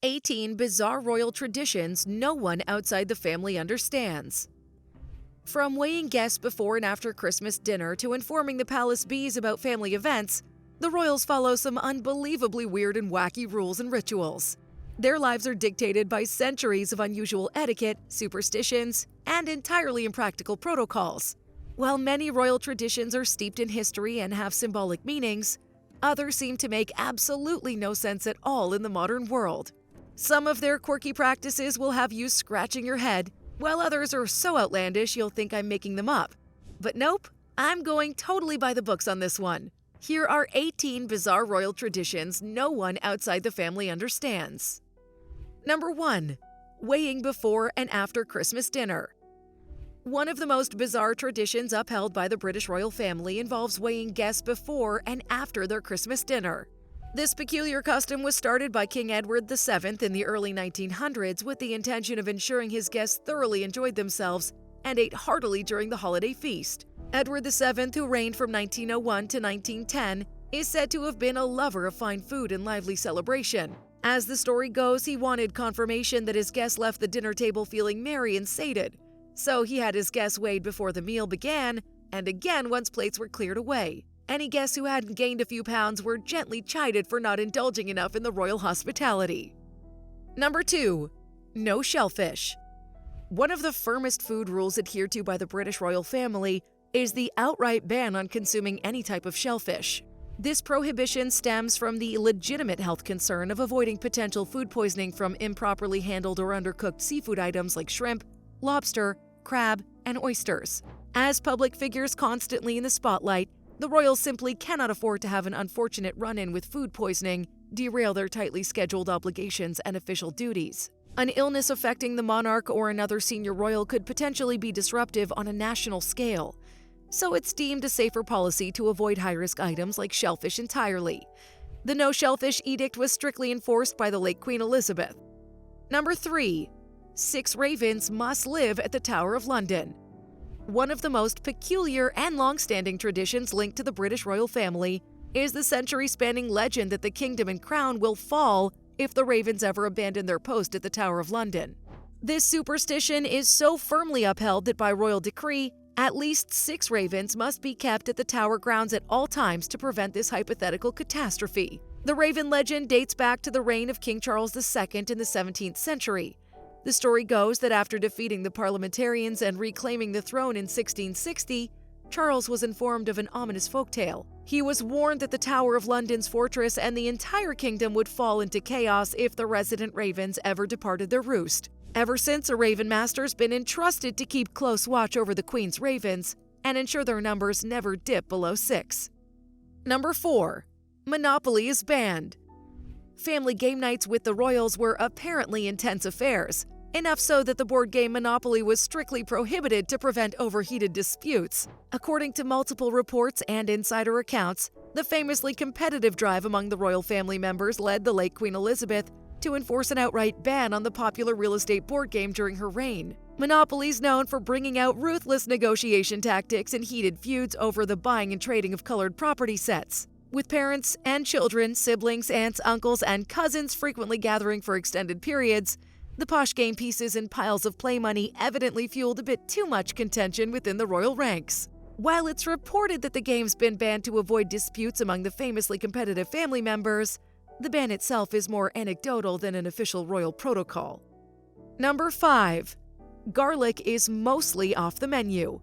18 bizarre royal traditions no one outside the family understands. From weighing guests before and after Christmas dinner to informing the palace bees about family events, the royals follow some unbelievably weird and wacky rules and rituals. Their lives are dictated by centuries of unusual etiquette, superstitions, and entirely impractical protocols. While many royal traditions are steeped in history and have symbolic meanings, others seem to make absolutely no sense at all in the modern world. Some of their quirky practices will have you scratching your head, while others are so outlandish you'll think I'm making them up. But nope, I'm going totally by the books on this one. Here are 18 bizarre royal traditions no one outside the family understands. Number 1. Weighing before and after Christmas dinner. One of the most bizarre traditions upheld by the British royal family involves weighing guests before and after their Christmas dinner. This peculiar custom was started by King Edward VII in the early 1900s with the intention of ensuring his guests thoroughly enjoyed themselves and ate heartily during the holiday feast. Edward VII, who reigned from 1901 to 1910, is said to have been a lover of fine food and lively celebration. As the story goes, he wanted confirmation that his guests left the dinner table feeling merry and sated. So he had his guests weighed before the meal began, and again once plates were cleared away. Any guests who hadn't gained a few pounds were gently chided for not indulging enough in the royal hospitality. Number 2. No shellfish. One of the firmest food rules adhered to by the British royal family is the outright ban on consuming any type of shellfish. This prohibition stems from the legitimate health concern of avoiding potential food poisoning from improperly handled or undercooked seafood items like shrimp, lobster, crab, and oysters. As public figures constantly in the spotlight, the royals simply cannot afford to have an unfortunate run-in with food poisoning derail their tightly scheduled obligations and official duties. An illness affecting the monarch or another senior royal could potentially be disruptive on a national scale, so it's deemed a safer policy to avoid high-risk items like shellfish entirely. The no shellfish edict was strictly enforced by the late Queen Elizabeth. Number 3. 6 ravens must live at the Tower of London. One of the most peculiar and long-standing traditions linked to the British royal family is the century-spanning legend that the kingdom and crown will fall if the ravens ever abandon their post at the Tower of London. This superstition is so firmly upheld that by royal decree, at least 6 ravens must be kept at the Tower grounds at all times to prevent this hypothetical catastrophe. The raven legend dates back to the reign of King Charles II in the 17th century. The story goes that after defeating the parliamentarians and reclaiming the throne in 1660, Charles was informed of an ominous folktale. He was warned that the Tower of London's fortress and the entire kingdom would fall into chaos if the resident ravens ever departed their roost. Ever since, a raven master's been entrusted to keep close watch over the Queen's ravens and ensure their numbers never dip below 6. Number 4. Monopoly is banned. Family game nights with the royals were apparently intense affairs, enough so that the board game Monopoly was strictly prohibited to prevent overheated disputes. According to multiple reports and insider accounts, the famously competitive drive among the royal family members led the late Queen Elizabeth to enforce an outright ban on the popular real estate board game during her reign. Monopoly's known for bringing out ruthless negotiation tactics and heated feuds over the buying and trading of colored property sets. With parents and children, siblings, aunts, uncles, and cousins frequently gathering for extended periods, the posh game pieces and piles of play money evidently fueled a bit too much contention within the royal ranks. While it's reported that the game's been banned to avoid disputes among the famously competitive family members, the ban itself is more anecdotal than an official royal protocol. Number 5. Garlic is mostly off the menu.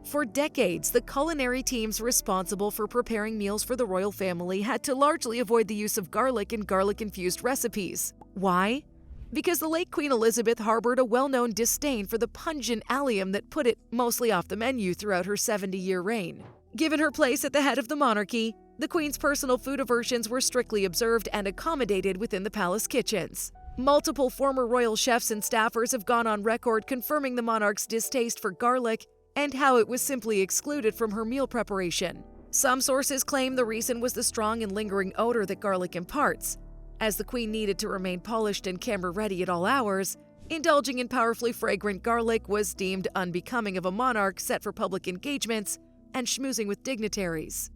For decades, the culinary teams responsible for preparing meals for the royal family had to largely avoid the use of garlic in garlic-infused recipes. Why? Because the late Queen Elizabeth harbored a well-known disdain for the pungent allium that put it mostly off the menu throughout her 70-year reign. Given her place at the head of the monarchy, the Queen's personal food aversions were strictly observed and accommodated within the palace kitchens. Multiple former royal chefs and staffers have gone on record confirming the monarch's distaste for garlic and how it was simply excluded from her meal preparation. Some sources claim the reason was the strong and lingering odor that garlic imparts. As the Queen needed to remain polished and camera-ready at all hours, indulging in powerfully fragrant garlic was deemed unbecoming of a monarch set for public engagements and schmoozing with dignitaries.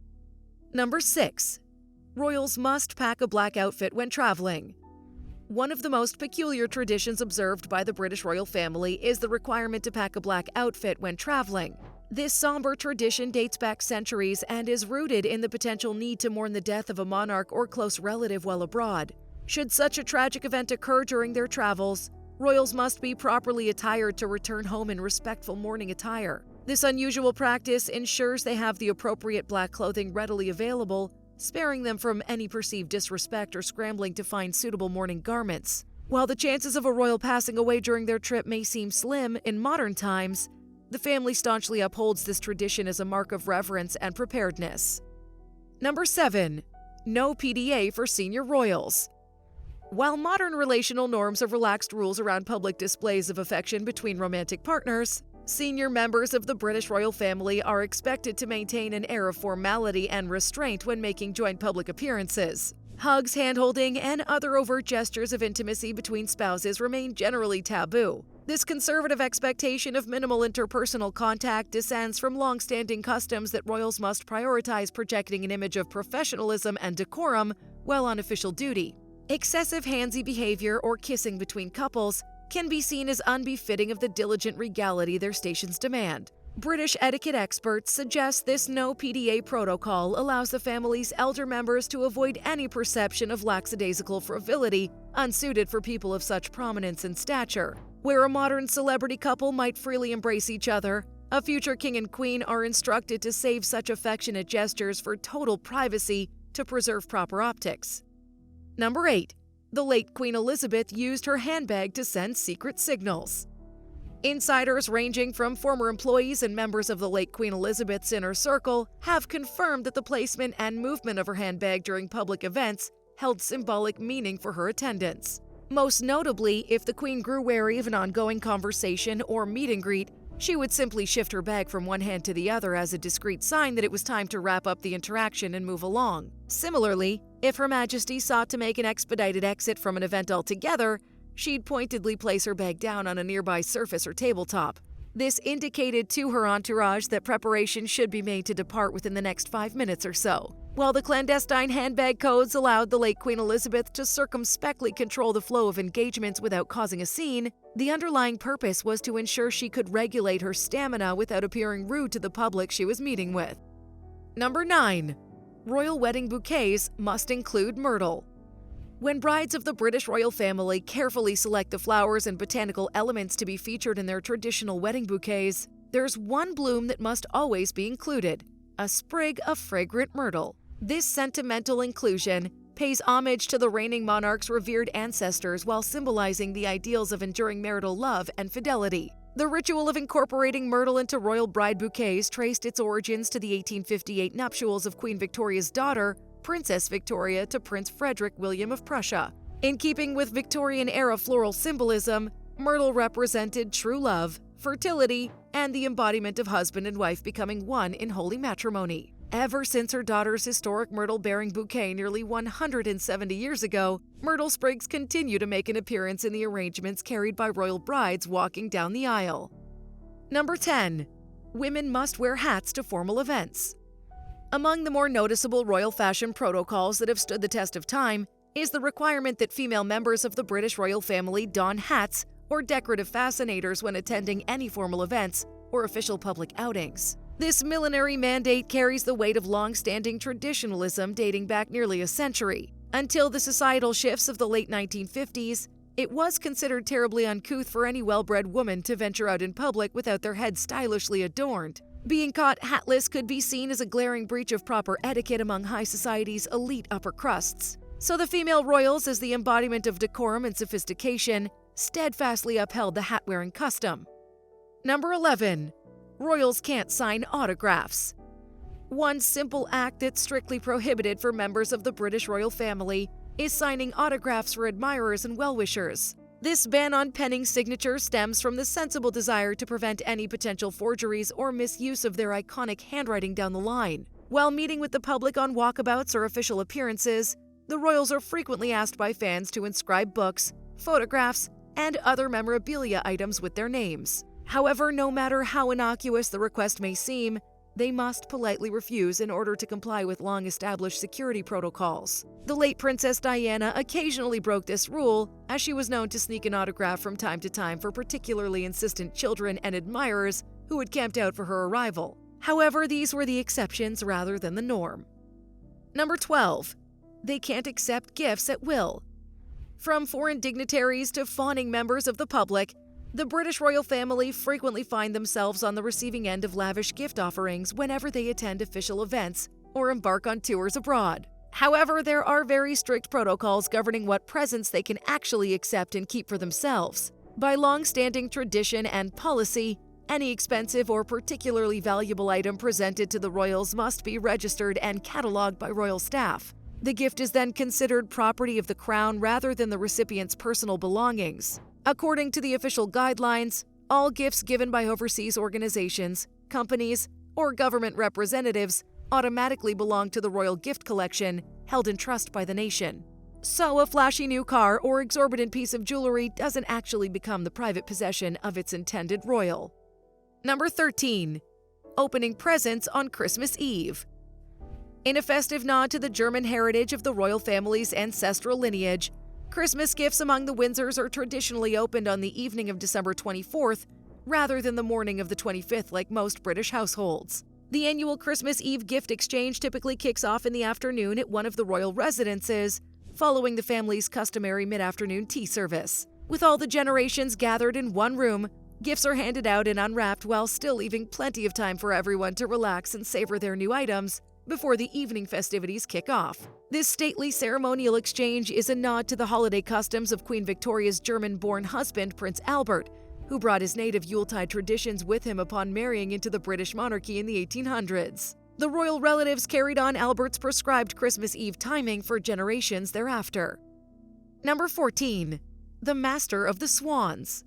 Number 6. Royals must pack a black outfit when traveling. One of the most peculiar traditions observed by the British royal family is the requirement to pack a black outfit when traveling. This somber tradition dates back centuries and is rooted in the potential need to mourn the death of a monarch or close relative while abroad. Should such a tragic event occur during their travels, royals must be properly attired to return home in respectful mourning attire. This unusual practice ensures they have the appropriate black clothing readily available, sparing them from any perceived disrespect or scrambling to find suitable mourning garments. While the chances of a royal passing away during their trip may seem slim in modern times, the family staunchly upholds this tradition as a mark of reverence and preparedness. Number 7. No PDA for senior royals. While modern relational norms have relaxed rules around public displays of affection between romantic partners, senior members of the British royal family are expected to maintain an air of formality and restraint when making joint public appearances. Hugs, hand-holding, and other overt gestures of intimacy between spouses remain generally taboo. This conservative expectation of minimal interpersonal contact descends from long-standing customs that royals must prioritize projecting an image of professionalism and decorum while on official duty. Excessive handsy behavior or kissing between couples can be seen as unbefitting of the diligent regality their stations demand. British etiquette experts suggest this no PDA protocol allows the family's elder members to avoid any perception of lackadaisical frivolity unsuited for people of such prominence and stature. Where a modern celebrity couple might freely embrace each other, a future king and queen are instructed to save such affectionate gestures for total privacy to preserve proper optics. Number 8. The late Queen Elizabeth used her handbag to send secret signals. Insiders ranging from former employees and members of the late Queen Elizabeth's inner circle have confirmed that the placement and movement of her handbag during public events held symbolic meaning for her attendance. Most notably, if the Queen grew wary of an ongoing conversation or meet and greet, she would simply shift her bag from one hand to the other as a discreet sign that it was time to wrap up the interaction and move along. Similarly, if Her Majesty sought to make an expedited exit from an event altogether, she'd pointedly place her bag down on a nearby surface or tabletop. This indicated to her entourage that preparation should be made to depart within the next 5 minutes or so. While the clandestine handbag codes allowed the late Queen Elizabeth to circumspectly control the flow of engagements without causing a scene, the underlying purpose was to ensure she could regulate her stamina without appearing rude to the public she was meeting with. Number 9. Royal wedding bouquets must include myrtle. When brides of the British royal family carefully select the flowers and botanical elements to be featured in their traditional wedding bouquets, there's one bloom that must always be included: a sprig of fragrant myrtle. This sentimental inclusion pays homage to the reigning monarch's revered ancestors while symbolizing the ideals of enduring marital love and fidelity. The ritual of incorporating myrtle into royal bride bouquets traced its origins to the 1858 nuptials of Queen Victoria's daughter, Princess Victoria, to Prince Frederick William of Prussia. In keeping with Victorian-era floral symbolism, myrtle represented true love, fertility, and the embodiment of husband and wife becoming one in holy matrimony. Ever since her daughter's historic myrtle-bearing bouquet nearly 170 years ago, myrtle sprigs continue to make an appearance in the arrangements carried by royal brides walking down the aisle. Number 10. Women must wear hats to formal events. Among the more noticeable royal fashion protocols that have stood the test of time is the requirement that female members of the British royal family don hats or decorative fascinators when attending any formal events or official public outings. This millenary mandate carries the weight of long-standing traditionalism dating back nearly a century. Until the societal shifts of the late 1950s, it was considered terribly uncouth for any well-bred woman to venture out in public without their head stylishly adorned. Being caught hatless could be seen as a glaring breach of proper etiquette among high society's elite upper crusts. So the female royals, as the embodiment of decorum and sophistication, steadfastly upheld the hat-wearing custom. Number 11. Royals can't sign autographs. One simple act that's strictly prohibited for members of the British royal family is signing autographs for admirers and well-wishers. This ban on penning signatures stems from the sensible desire to prevent any potential forgeries or misuse of their iconic handwriting down the line. While meeting with the public on walkabouts or official appearances, the royals are frequently asked by fans to inscribe books, photographs, and other memorabilia items with their names. However, no matter how innocuous the request may seem, They must politely refuse in order to comply with long-established security protocols. The late Princess Diana occasionally broke this rule, as she was known to sneak an autograph from time to time for particularly insistent children and admirers who had camped out for her arrival. However, these were the exceptions rather than the norm. Number 12. They can't accept gifts at will. From foreign dignitaries to fawning members of the public, the British royal family frequently find themselves on the receiving end of lavish gift offerings whenever they attend official events or embark on tours abroad. However, there are very strict protocols governing what presents they can actually accept and keep for themselves. By long-standing tradition and policy, any expensive or particularly valuable item presented to the royals must be registered and catalogued by royal staff. The gift is then considered property of the crown rather than the recipient's personal belongings. According to the official guidelines, all gifts given by overseas organizations, companies, or government representatives automatically belong to the royal gift collection held in trust by the nation. So a flashy new car or exorbitant piece of jewelry doesn't actually become the private possession of its intended royal. Number 13. Opening presents on Christmas Eve. In a festive nod to the German heritage of the royal family's ancestral lineage, Christmas gifts among the Windsors are traditionally opened on the evening of December 24th, rather than the morning of the 25th like most British households. The annual Christmas Eve gift exchange typically kicks off in the afternoon at one of the royal residences, following the family's customary mid-afternoon tea service. With all the generations gathered in one room, gifts are handed out and unwrapped while still leaving plenty of time for everyone to relax and savor their new items before the evening festivities kick off. This stately ceremonial exchange is a nod to the holiday customs of Queen Victoria's German-born husband, Prince Albert, who brought his native Yuletide traditions with him upon marrying into the British monarchy in the 1800s. The royal relatives carried on Albert's prescribed Christmas Eve timing for generations thereafter. Number 14. The Master of the Swans.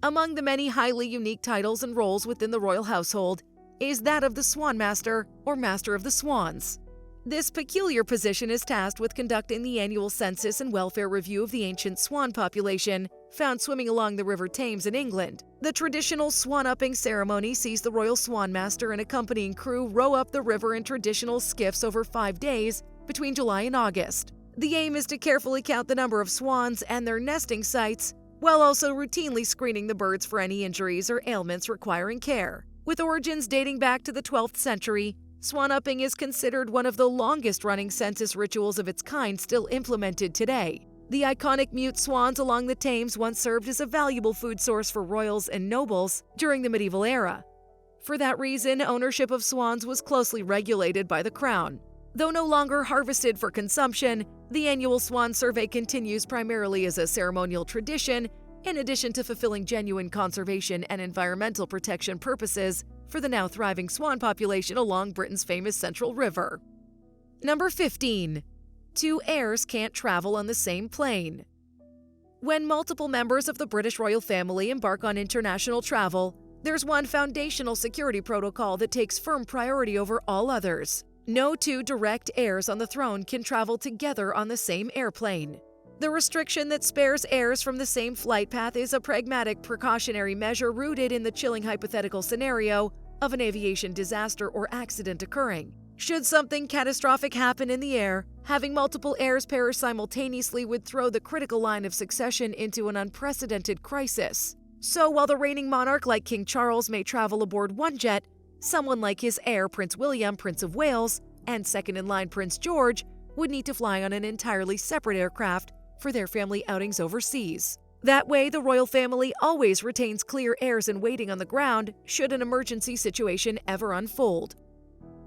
Among the many highly unique titles and roles within the royal household is that of the Swan Master or Master of the Swans. This peculiar position is tasked with conducting the annual census and welfare review of the ancient swan population found swimming along the River Thames in England. The traditional swan-upping ceremony sees the royal swan master and accompanying crew row up the river in traditional skiffs over 5 days between July and August. The aim is to carefully count the number of swans and their nesting sites, while also routinely screening the birds for any injuries or ailments requiring care. With origins dating back to the 12th century, swan-upping is considered one of the longest-running census rituals of its kind still implemented today. The iconic mute swans along the Thames once served as a valuable food source for royals and nobles during the medieval era. For that reason, ownership of swans was closely regulated by the crown. Though no longer harvested for consumption, the annual swan survey continues primarily as a ceremonial tradition, in addition to fulfilling genuine conservation and environmental protection purposes for the now thriving swan population along Britain's famous Central River. Number 15. 2 heirs can't travel on the same plane. When multiple members of the British royal family embark on international travel, there's one foundational security protocol that takes firm priority over all others. No 2 direct heirs on the throne can travel together on the same airplane. The restriction that spares heirs from the same flight path is a pragmatic precautionary measure rooted in the chilling hypothetical scenario of an aviation disaster or accident occurring. Should something catastrophic happen in the air, having multiple heirs perish simultaneously would throw the critical line of succession into an unprecedented crisis. So while the reigning monarch like King Charles may travel aboard one jet, someone like his heir, Prince William, Prince of Wales, and second-in-line Prince George would need to fly on an entirely separate aircraft for their family outings overseas. That way, the royal family always retains clear heirs in waiting on the ground should an emergency situation ever unfold.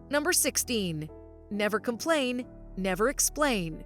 Number 16. Never complain, never explain.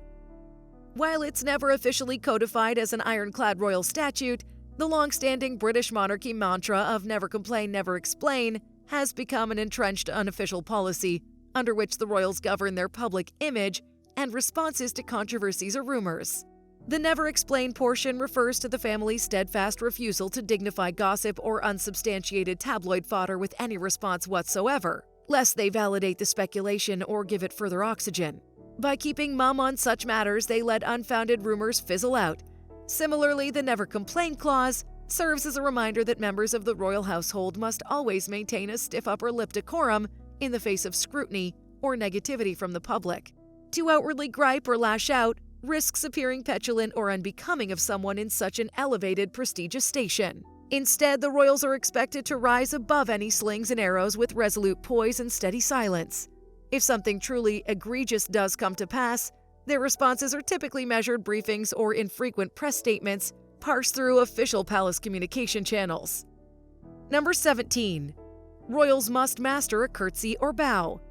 While it's never officially codified as an ironclad royal statute, the long-standing British monarchy mantra of never complain, never explain has become an entrenched unofficial policy under which the royals govern their public image and responses to controversies or rumors. The never explain portion refers to the family's steadfast refusal to dignify gossip or unsubstantiated tabloid fodder with any response whatsoever, lest they validate the speculation or give it further oxygen. By keeping mum on such matters, they let unfounded rumors fizzle out. Similarly, the never complain clause serves as a reminder that members of the royal household must always maintain a stiff upper lip decorum in the face of scrutiny or negativity from the public. To outwardly gripe or lash out risks appearing petulant or unbecoming of someone in such an elevated, prestigious station. Instead, the royals are expected to rise above any slings and arrows with resolute poise and steady silence. If something truly egregious does come to pass, their responses are typically measured briefings or infrequent press statements parsed through official palace communication channels. Number 17. Royals must master a curtsy or bow.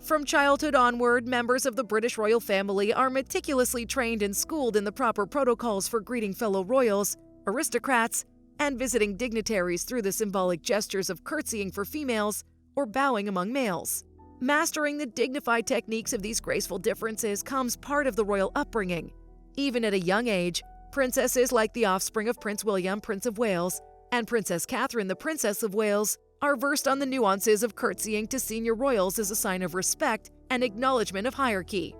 From childhood onward, members of the British royal family are meticulously trained and schooled in the proper protocols for greeting fellow royals, aristocrats, and visiting dignitaries through the symbolic gestures of curtsying for females or bowing among males. Mastering the dignified techniques of these graceful differences comes part of the royal upbringing. Even at a young age, princesses like the offspring of Prince William, Prince of Wales, and Princess Catherine, the Princess of Wales, are versed on the nuances of curtsying to senior royals as a sign of respect and acknowledgement of hierarchy.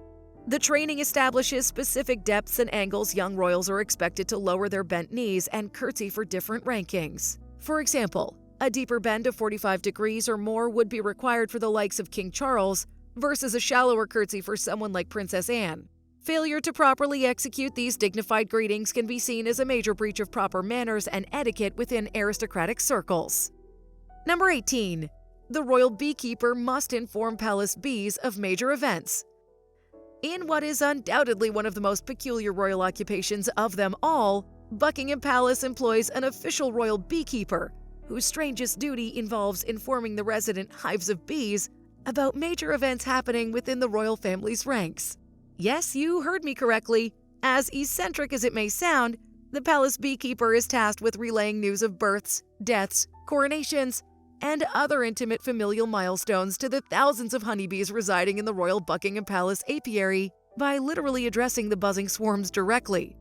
The training establishes specific depths and angles young royals are expected to lower their bent knees and curtsy for different rankings. For example, a deeper bend of 45 degrees or more would be required for the likes of King Charles versus a shallower curtsy for someone like Princess Anne. Failure to properly execute these dignified greetings can be seen as a major breach of proper manners and etiquette within aristocratic circles. Number 18. The royal beekeeper must inform palace bees of major events. In what is undoubtedly one of the most peculiar royal occupations of them all, Buckingham Palace employs an official royal beekeeper, whose strangest duty involves informing the resident hives of bees about major events happening within the royal family's ranks. Yes, you heard me correctly. As eccentric as it may sound, the palace beekeeper is tasked with relaying news of births, deaths, coronations, and other intimate familial milestones to the thousands of honeybees residing in the royal Buckingham Palace apiary by literally addressing the buzzing swarms directly.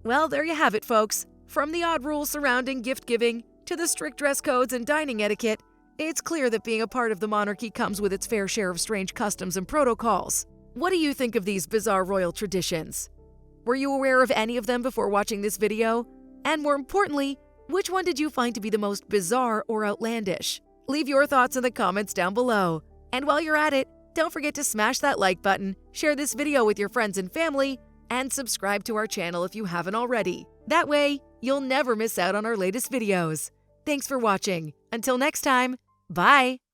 Well, there you have it, folks. From the odd rules surrounding gift-giving to the strict dress codes and dining etiquette, it's clear that being a part of the monarchy comes with its fair share of strange customs and protocols. What do you think of these bizarre royal traditions? Were you aware of any of them before watching this video? And more importantly, which one did you find to be the most bizarre or outlandish? Leave your thoughts in the comments down below. And while you're at it, don't forget to smash that like button, share this video with your friends and family, and subscribe to our channel if you haven't already. That way, you'll never miss out on our latest videos. Thanks for watching. Until next time, bye!